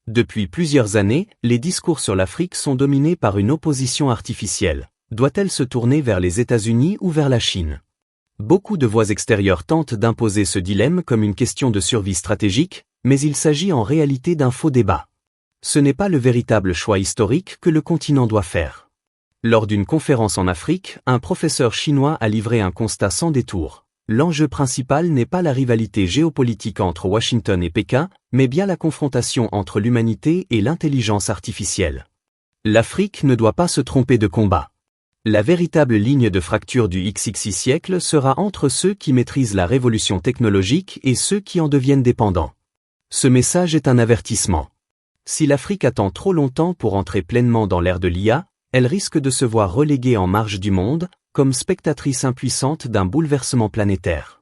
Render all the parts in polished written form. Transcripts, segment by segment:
Depuis plusieurs années, les discours sur l'Afrique sont dominés par une opposition artificielle. Doit-elle se tourner vers les États-Unis ou vers la Chine? Beaucoup de voix extérieures tentent d'imposer ce dilemme comme une question de survie stratégique, mais il s'agit en réalité d'un faux débat. Ce n'est pas le véritable choix historique que le continent doit faire. Lors d'une conférence en Afrique, un professeur chinois a livré un constat sans détour. L'enjeu principal n'est pas la rivalité géopolitique entre Washington et Pékin, mais bien la confrontation entre l'humanité et l'intelligence artificielle. L'Afrique ne doit pas se tromper de combat. La véritable ligne de fracture du XXI siècle sera entre ceux qui maîtrisent la révolution technologique et ceux qui en deviennent dépendants. Ce message est un avertissement. Si l'Afrique attend trop longtemps pour entrer pleinement dans l'ère de l'IA, elle risque de se voir reléguée en marge du monde, comme spectatrice impuissante d'un bouleversement planétaire.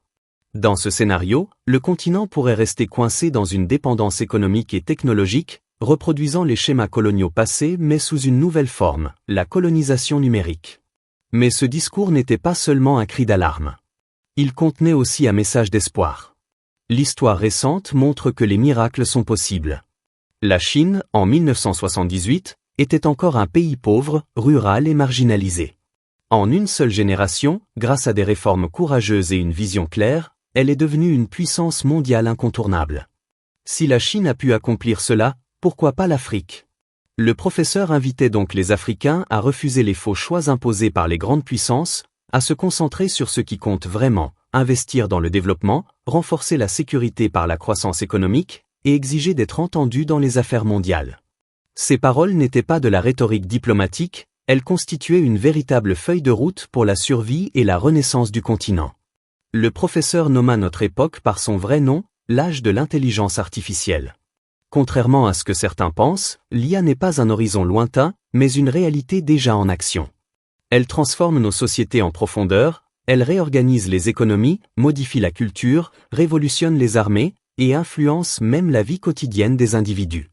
Dans ce scénario, le continent pourrait rester coincé dans une dépendance économique et technologique, reproduisant les schémas coloniaux passés mais sous une nouvelle forme, la colonisation numérique. Mais ce discours n'était pas seulement un cri d'alarme. Il contenait aussi un message d'espoir. L'histoire récente montre que les miracles sont possibles. La Chine, en 1978, était encore un pays pauvre, rural et marginalisé. En une seule génération, grâce à des réformes courageuses et une vision claire, elle est devenue une puissance mondiale incontournable. Si la Chine a pu accomplir cela, pourquoi pas l'Afrique? Le professeur invitait donc les Africains à refuser les faux choix imposés par les grandes puissances, à se concentrer sur ce qui compte vraiment, investir dans le développement, renforcer la sécurité par la croissance économique, et exiger d'être entendus dans les affaires mondiales. Ces paroles n'étaient pas de la rhétorique diplomatique, elles constituaient une véritable feuille de route pour la survie et la renaissance du continent. Le professeur nomma notre époque par son vrai nom, l'âge de l'intelligence artificielle. Contrairement à ce que certains pensent, l'IA n'est pas un horizon lointain, mais une réalité déjà en action. Elle transforme nos sociétés en profondeur, elle réorganise les économies, modifie la culture, révolutionne les armées, et influence même la vie quotidienne des individus.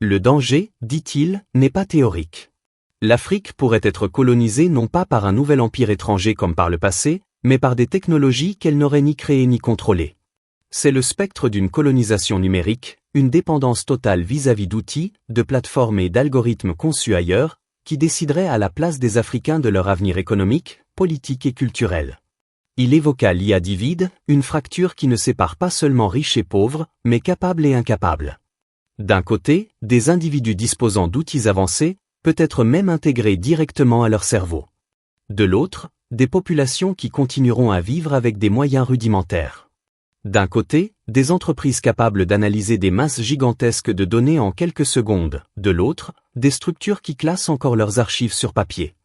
Le danger, dit-il, n'est pas théorique. L'Afrique pourrait être colonisée non pas par un nouvel empire étranger comme par le passé, mais par des technologies qu'elle n'aurait ni créées ni contrôlées. C'est le spectre d'une colonisation numérique, une dépendance totale vis-à-vis d'outils, de plateformes et d'algorithmes conçus ailleurs, qui déciderait à la place des Africains de leur avenir économique, politique et culturel. Il évoqua l'IA divide, une fracture qui ne sépare pas seulement riches et pauvres, mais capables et incapables. D'un côté, des individus disposant d'outils avancés, peut-être même intégrés directement à leur cerveau. De l'autre, des populations qui continueront à vivre avec des moyens rudimentaires. D'un côté, des entreprises capables d'analyser des masses gigantesques de données en quelques secondes. De l'autre, des structures qui classent encore leurs archives sur papier.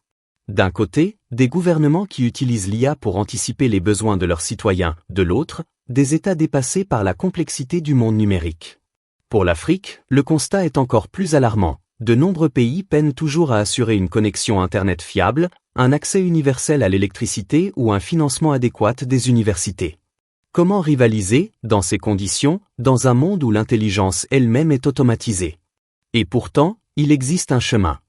D'un côté, des gouvernements qui utilisent l'IA pour anticiper les besoins de leurs citoyens. De l'autre, des États dépassés par la complexité du monde numérique. Pour l'Afrique, le constat est encore plus alarmant. De nombreux pays peinent toujours à assurer une connexion Internet fiable, un accès universel à l'électricité ou un financement adéquat des universités. Comment rivaliser, dans ces conditions, dans un monde où l'intelligence elle-même est automatisée? Et pourtant, il existe un chemin.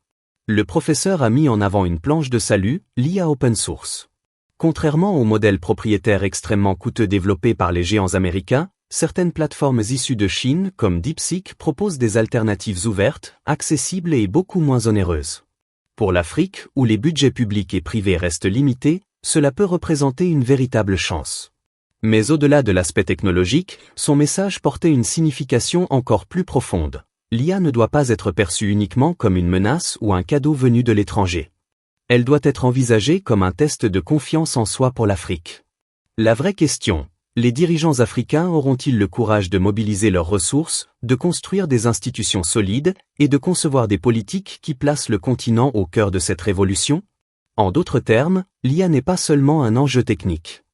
Le professeur a mis en avant une planche de salut, l'IA open source. Contrairement aux modèles propriétaires extrêmement coûteux développés par les géants américains, certaines plateformes issues de Chine, comme DeepSeek, proposent des alternatives ouvertes, accessibles et beaucoup moins onéreuses. Pour l'Afrique, où les budgets publics et privés restent limités, cela peut représenter une véritable chance. Mais au-delà de l'aspect technologique, son message portait une signification encore plus profonde. L'IA ne doit pas être perçue uniquement comme une menace ou un cadeau venu de l'étranger. Elle doit être envisagée comme un test de confiance en soi pour l'Afrique. La vraie question: les dirigeants africains auront-ils le courage de mobiliser leurs ressources, de construire des institutions solides, et de concevoir des politiques qui placent le continent au cœur de cette révolution? En d'autres termes, l'IA n'est pas seulement un enjeu technique.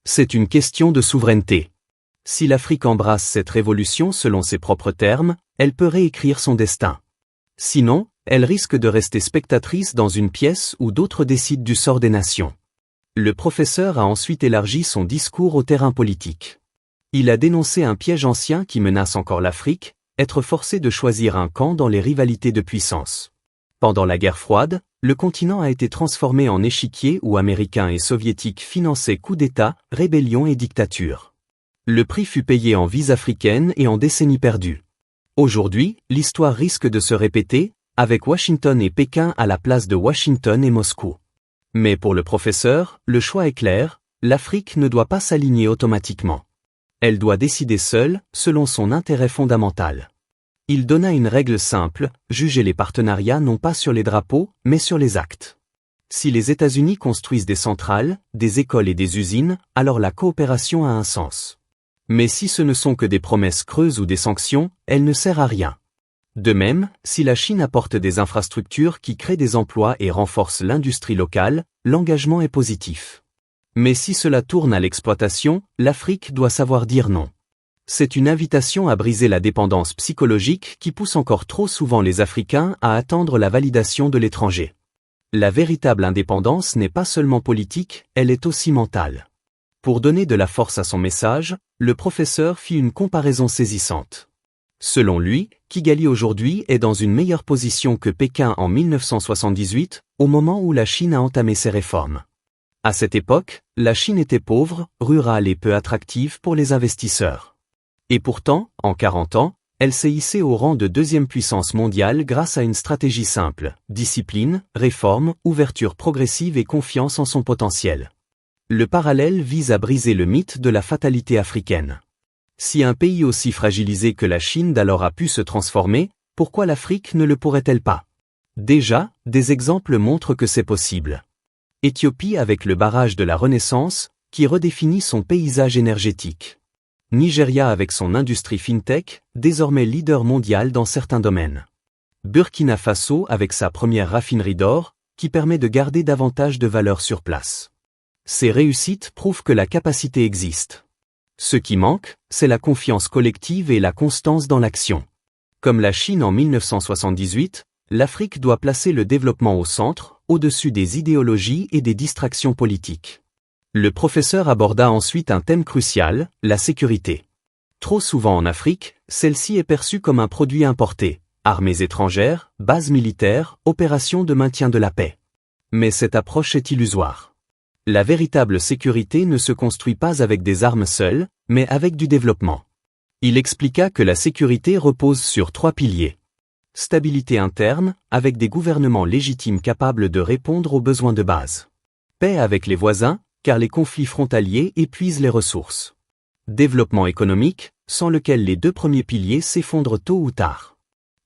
C'est une question de souveraineté. Si l'Afrique embrasse cette révolution selon ses propres termes, elle peut réécrire son destin. Sinon, elle risque de rester spectatrice dans une pièce où d'autres décident du sort des nations. Le professeur a ensuite élargi son discours au terrain politique. Il a dénoncé un piège ancien qui menace encore l'Afrique, être forcé de choisir un camp dans les rivalités de puissance. Pendant la guerre froide, le continent a été transformé en échiquier où Américains et Soviétiques finançaient coups d'État, rébellions et dictatures. Le prix fut payé en vies africaines et en décennies perdues. Aujourd'hui, l'histoire risque de se répéter, avec Washington et Pékin à la place de Washington et Moscou. Mais pour le professeur, le choix est clair, l'Afrique ne doit pas s'aligner automatiquement. Elle doit décider seule, selon son intérêt fondamental. Il donna une règle simple, juger les partenariats non pas sur les drapeaux, mais sur les actes. Si les États-Unis construisent des centrales, des écoles et des usines, alors la coopération a un sens. Mais si ce ne sont que des promesses creuses ou des sanctions, elle ne sert à rien. De même, si la Chine apporte des infrastructures qui créent des emplois et renforcent l'industrie locale, l'engagement est positif. Mais si cela tourne à l'exploitation, l'Afrique doit savoir dire non. C'est une invitation à briser la dépendance psychologique qui pousse encore trop souvent les Africains à attendre la validation de l'étranger. La véritable indépendance n'est pas seulement politique, elle est aussi mentale. Pour donner de la force à son message, le professeur fit une comparaison saisissante. Selon lui, Kigali aujourd'hui est dans une meilleure position que Pékin en 1978, au moment où la Chine a entamé ses réformes. À cette époque, la Chine était pauvre, rurale et peu attractive pour les investisseurs. Et pourtant, en 40 ans, elle s'est hissée au rang de deuxième puissance mondiale grâce à une stratégie simple, discipline, réforme, ouverture progressive et confiance en son potentiel. Le parallèle vise à briser le mythe de la fatalité africaine. Si un pays aussi fragilisé que la Chine d'alors a pu se transformer, pourquoi l'Afrique ne le pourrait-elle pas? Déjà, des exemples montrent que c'est possible. Éthiopie avec le barrage de la Renaissance, qui redéfinit son paysage énergétique. Nigeria avec son industrie fintech, désormais leader mondial dans certains domaines. Burkina Faso avec sa première raffinerie d'or, qui permet de garder davantage de valeur sur place. Ces réussites prouvent que la capacité existe. Ce qui manque, c'est la confiance collective et la constance dans l'action. Comme la Chine en 1978, l'Afrique doit placer le développement au centre, au-dessus des idéologies et des distractions politiques. Le professeur aborda ensuite un thème crucial, la sécurité. Trop souvent en Afrique, celle-ci est perçue comme un produit importé, armées étrangères, bases militaires, opérations de maintien de la paix. Mais cette approche est illusoire. La véritable sécurité ne se construit pas avec des armes seules, mais avec du développement. Il expliqua que la sécurité repose sur 3 piliers. Stabilité interne, avec des gouvernements légitimes capables de répondre aux besoins de base. Paix avec les voisins, car les conflits frontaliers épuisent les ressources. Développement économique, sans lequel les 2 premiers piliers s'effondrent tôt ou tard.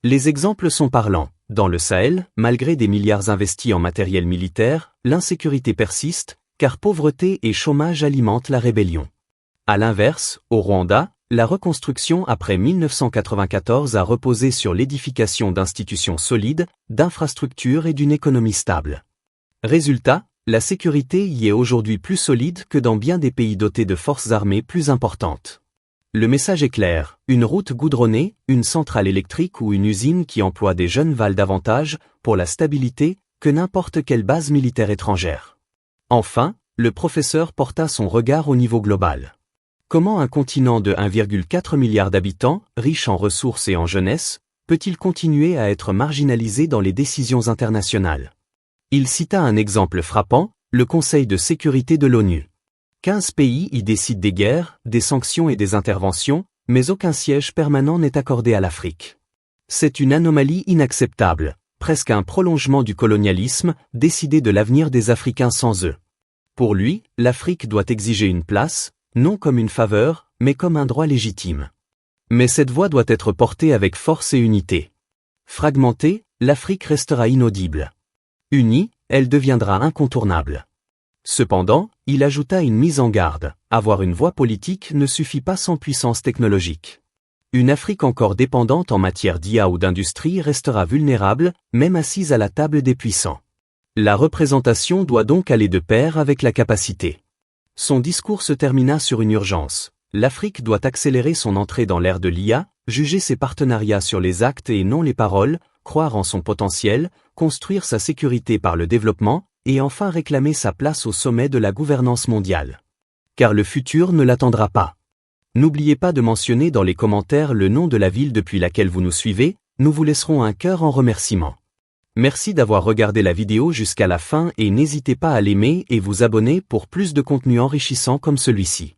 Les exemples sont parlants. Dans le Sahel, malgré des milliards investis en matériel militaire, l'insécurité persiste, car pauvreté et chômage alimentent la rébellion. À l'inverse, au Rwanda, la reconstruction après 1994 a reposé sur l'édification d'institutions solides, d'infrastructures et d'une économie stable. Résultat, la sécurité y est aujourd'hui plus solide que dans bien des pays dotés de forces armées plus importantes. Le message est clair, une route goudronnée, une centrale électrique ou une usine qui emploie des jeunes valent davantage, pour la stabilité, que n'importe quelle base militaire étrangère. Enfin, le professeur porta son regard au niveau global. Comment un continent de 1,4 milliard d'habitants, riche en ressources et en jeunesse, peut-il continuer à être marginalisé dans les décisions internationales? Il cita un exemple frappant, le Conseil de sécurité de l'ONU. 15 pays y décident des guerres, des sanctions et des interventions, mais aucun siège permanent n'est accordé à l'Afrique. C'est une anomalie inacceptable, presque un prolongement du colonialisme, décider de l'avenir des Africains sans eux. Pour lui, l'Afrique doit exiger une place, non comme une faveur, mais comme un droit légitime. Mais cette voix doit être portée avec force et unité. Fragmentée, l'Afrique restera inaudible. Unie, elle deviendra incontournable. Cependant, il ajouta une mise en garde, avoir une voix politique ne suffit pas sans puissance technologique. Une Afrique encore dépendante en matière d'IA ou d'industrie restera vulnérable, même assise à la table des puissants. La représentation doit donc aller de pair avec la capacité. Son discours se termina sur une urgence. L'Afrique doit accélérer son entrée dans l'ère de l'IA, juger ses partenariats sur les actes et non les paroles, croire en son potentiel, construire sa sécurité par le développement, et enfin réclamer sa place au sommet de la gouvernance mondiale. Car le futur ne l'attendra pas. N'oubliez pas de mentionner dans les commentaires le nom de la ville depuis laquelle vous nous suivez, nous vous laisserons un cœur en remerciement. Merci d'avoir regardé la vidéo jusqu'à la fin et n'hésitez pas à l'aimer et vous abonner pour plus de contenu enrichissant comme celui-ci.